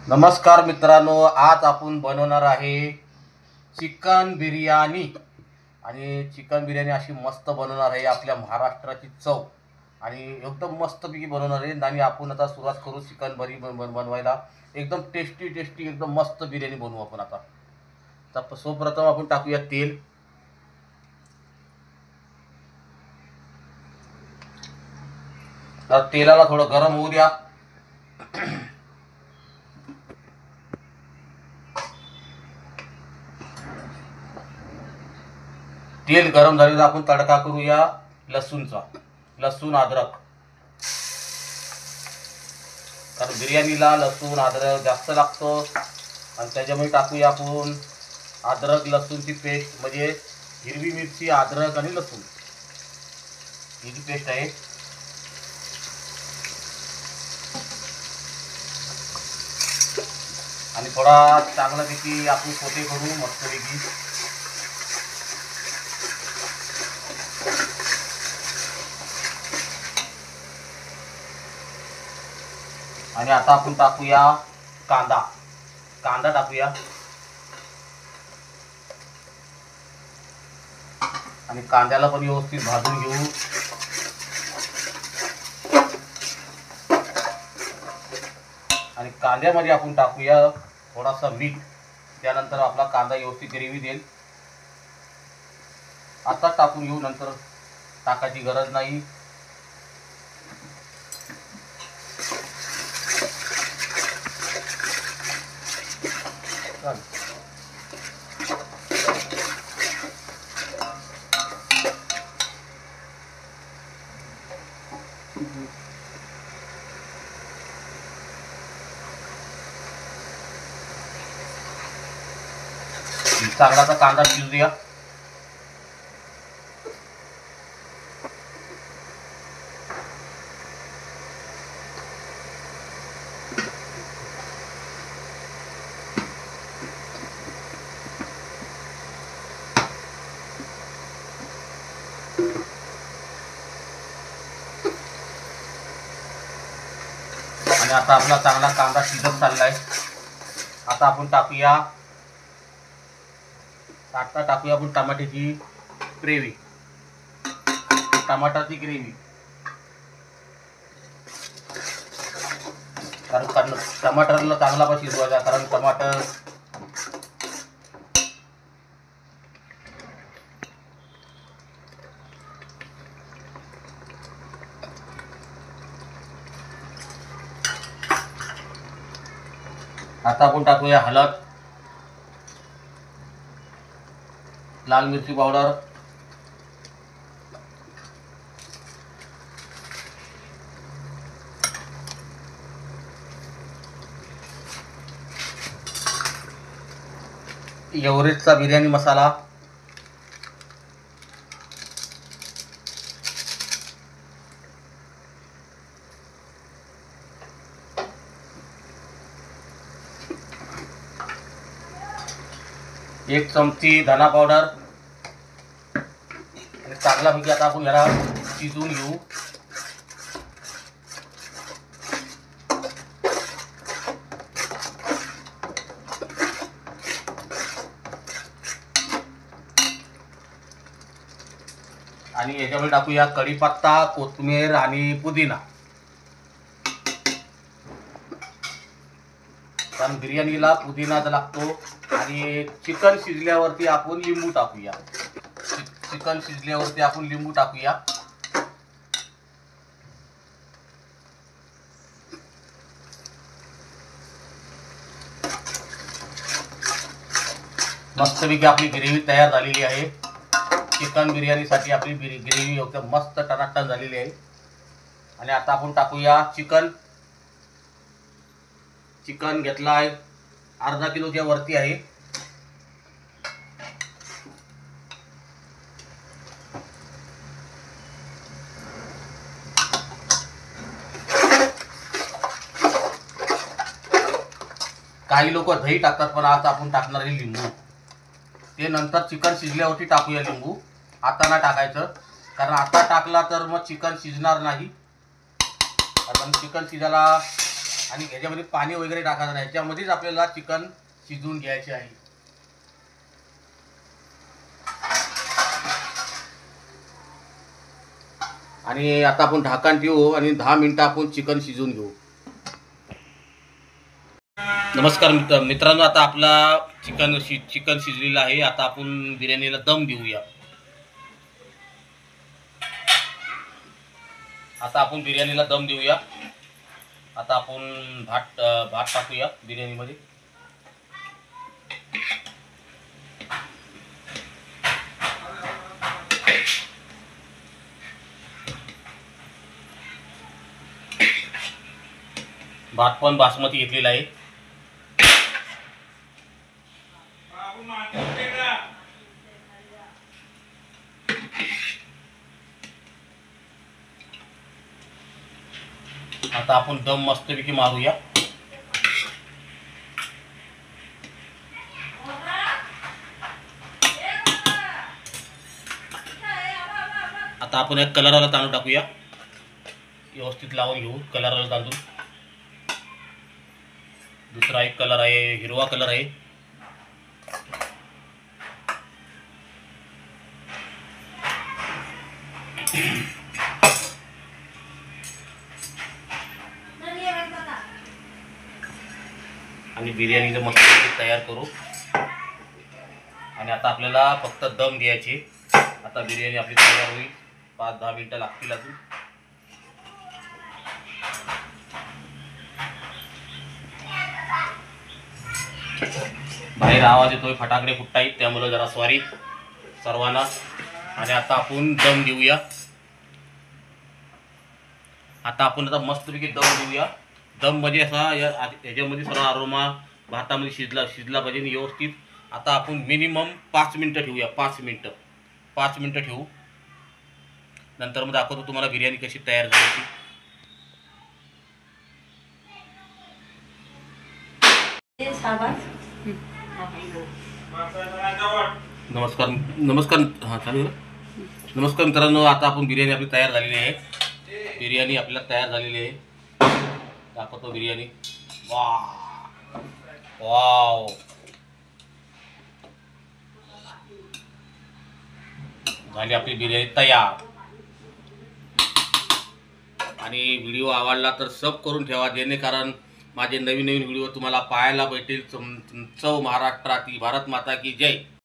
नमस्कार मित्रांनो, आज आपण बनवणार आहे चिकन बिर्याणी। आणि चिकन बिर्याणी अशी मस्त बनवणार आहे, आपल्या महाराष्ट्राची चव आणि एकदम मस्तपैकी बनवणार आहे। आणि आपण आता सुरुवात करू चिकन बनवायला। एकदम टेस्टी टेस्टी एकदम मस्त बिर्याणी बनवू आपण आता। तर सर्वप्रथम आपण टाकूया तेल। तर तेलाला थोडं गरम होऊ द्या। तेल गरम झाले तर आपण तडका करूया लसूणचा। लसूण अद्रक, कारण बिर्याणीला लसूण अद्रक जास्त लागतो। आणि त्याच्यामध्ये टाकूया आपण अद्रक लसूणची पेस्ट, म्हणजे हिरवी मिरची अद्रक आणि लसूण याची पेस्ट आहे। आणि थोडा चांगल्यापैकी आपण कोटे करू मस्तपैकी। आणि आता आपण टाकूया कांदा। कांदा टाकूया आणि कांद्याला पण व्यवस्थित भाजून घेऊ। आणि कांद्यामध्ये आपण टाकूया थोडासा मीठ, त्यानंतर आपला कांदा व्यवस्थित ग्रेव्ही देईल। आता टाकून घेऊ, नंतर टाकायची गरज नाही। चांगलाचा कांदा शिजूया। आणि आता आपला चांगला कांदा शिजत चाललाय। आता आपण टाकूया आपण टमाट्याची ग्रेव्ही, टमाटाची ग्रेव्ही। कारण टमाटरला चांगला पण शिजवायचा, कारण टमाटर आता आपण टाकूया हळद, लाल मिरची पावडर, एव्हरेस्टचा बिर्याणी मसाला, एक चमची धना पावडर। आणि चांगल्यापैकी आता आपण याला शिजवून घेऊ। आणि याच्यामध्ये टाकूया कढीपत्ता, कोथिंबीर आणि पुदिना, कारण बिर्याणीला पुदिना लागतो। आणि चिकन शिजल्यावरती आपण लिंबू टाकूया। चिकन शिजल्यावरती आपण लिंबू टाकूया। मस्तपैकी आपली ग्रेव्ही तयार झालेली आहे। चिकन बिर्याणीसाठी आपली ग्रेव्ही एकदम मस्त टनाटन झालेली आहे। आणि आता आपण टाकूया चिकन घेतला आहे, अर्धा किलोच्या वरती आहे। काही लोक दही टाकतात, पण आता आपण टाकणार आहे लिंबू। ते नंतर चिकन शिजल्यावरती टाकूया लिंबू, आता ना टाकायचं, कारण आता टाकला तर मग चिकन शिजणार नाही। कारण चिकन शिजायला आणि ह्याच्यामध्ये पाणी वगैरे टाकायचं नाही, ह्याच्यामध्येच आपल्याला चिकन शिजवून घ्यायचे आहे. आणि आता आपण ढाकण ठेवू आणि 10 मिनिटं आपण चिकन शिजवून घेऊ. नमस्कार मित्रांनो, आता आपला चिकन शिजलेलं आहे. आता आपण बिर्याणीला दम देऊया. आता आपण बिर्याणीला दम देऊया. आता आपण भात टाकूया बिर्याणीमध्ये. भात पण बासमती घेतलेला आहे. आता आपण दम मस्तपैकी मारूया. आता आपण एक कलरवाला तांदूळ टाकूया. व्यवस्थित लावून घेऊ कलरवाला तांदूळ. दुसरा एक कलर आहे, हिरवा कलर आहे. आणि बिर्याणीला मस्त तयार करू. आणि आता आपल्याला फक्त दम द्यायची. आता बिर्याणी आपली तयार होईल. 5-10 मिनिटं लागतील अजून. बाहेर आवाज येतोय, फटाकडे फुटतायत, त्यामुळे जरा सॉरी सर्वांना. आणि आता आपण दम देऊया. आता मस्तपैकी दम देऊया. दम म्हणजे असा याच्यामध्ये सर्व अरोमा भातामध्ये शिजला पाहिजे व्यवस्थित. आता आपण मिनिमम 5 मिनिटं ठेवूया. 5 मिनिटं ठेवू. नंतर मग दाखवतो तुम्हाला बिर्याणी कशी तयार झाली. नमस्कार हां चालेल. नमस्कार मित्रांनो, आता आपण बिर्याणी आपली तयार झालेली आहे. बिर्याणी आपल्याला तयार झालेली आहे. दाखवतो बिर्याणी. वाव, झाली आपली बिर्याणी तयार. आणि व्हिडिओ आवडला तर सब करून ठेवा, जेणेकरून माझे नवीन व्हिडिओ तुम्हाला पाहायला भेटेल. चव महाराष्ट्राची. भारत माता की जय.